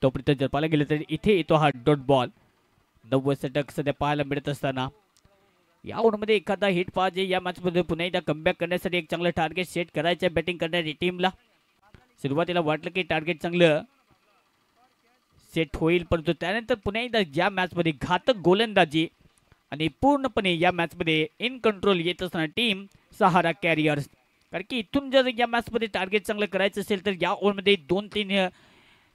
तोपर्यंत जर पाहायला गेलं तर इथे येतो हा डॉट बॉल. 90 षटक सध्या पाहायला मिळत असताना या ओव्हरमध्ये एखादा हिट पाहिजे. या मॅचमध्ये पुन्हा एकदा कमबॅक करण्यासाठी एक चांगलं टार्गेट सेट करायचं बॅटिंग करणारी टीमला. सुरुवातीला वाटलं की टार्गेट चांगलं सेट होईल, परंतु त्यानंतर पुन्हा एकदा या मॅचमध्ये घातक गोलंदाजी आणि पूर्णपणे या मॅचमध्ये इन कंट्रोल येत असताना टीम सहारा कॅरियर्स. कारण की इथून जर या मॅचमध्ये टार्गेट चांगलं करायचं असेल तर या ओव्हरमध्ये 2-3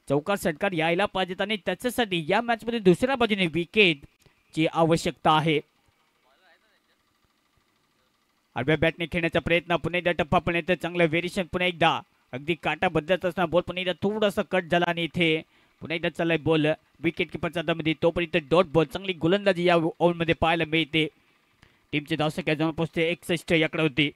चौकार षटकार यायला पाहिजेत आणि त्याच्यासाठी या मॅचमध्ये दुसऱ्या बाजूने विकेटची आवश्यकता आहे. आडव्या बॅटने खेळण्याचा प्रयत्न, पुन्हा एकदा टप्पा पण येतं, चांगलं व्हेरिएशन, पुन्हा एकदा अगदी काटा बदलत असताना बॉल पुन्हा एकदा थोडासा कट झाला आणि इथे पुन्हा एकदा चाललाय बॉल विकेट किपरच्या हातामध्ये. तोपर्यंत डॉट बॉल. चांगली गोलंदाजी या ओव्हरमध्ये पाहायला मिळते. टीमची धावसंख्या जवळ पोहोचते 61 याकडे होती.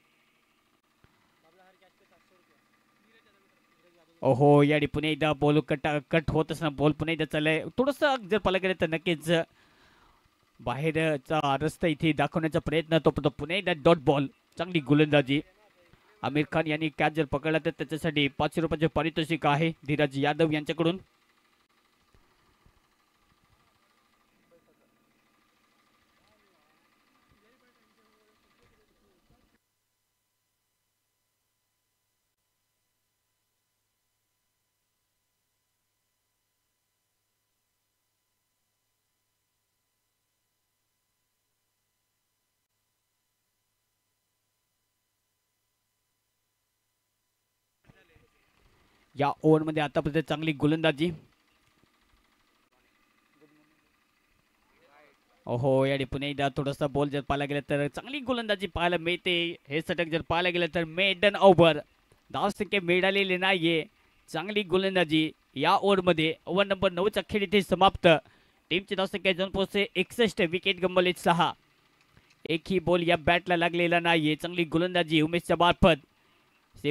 ओहो, याडी पुन्हा एकदा बॉल कट होत असताना बॉल पुन्हा एकदा चाललाय. थोडंसं जर पाहायला गेलं तर नक्कीच बाहेरचा रस्ता इथे दाखवण्याचा प्रयत्न. तो पुन्हा एकदा डॉट बॉल. चांगली गोलंदाजी. आमिर खान यांनी कॅच जर पकडला तर त्याच्यासाठी 500 रुपयाचे पारितोषिक आहे धीरज यादव यांच्याकडून. या ओव्हरमध्ये आतापर्यंत चांगली गोलंदाजी. ओहो, याडी पुन्हा एकदा थोडासा बॉल जर पाहायला गेलं तर चांगली गोलंदाजी पाहायला मिळते. हे षटक जर पाहायला गेलं तर मेडन ओव्हर. धावसंख्या मिळालेली नाहीये. चांगली गोलंदाजी या ओव्हरमध्ये. ओव्हर नंबर 9चा खेळ इथे समाप्त. टीमची धावसंख्या जाऊन पोहोचते 61. विकेट गमावले 6. एकही बॉल या बॅटला लागलेला नाहीये. चांगली गोलंदाजी उमेशच्या मार्फत.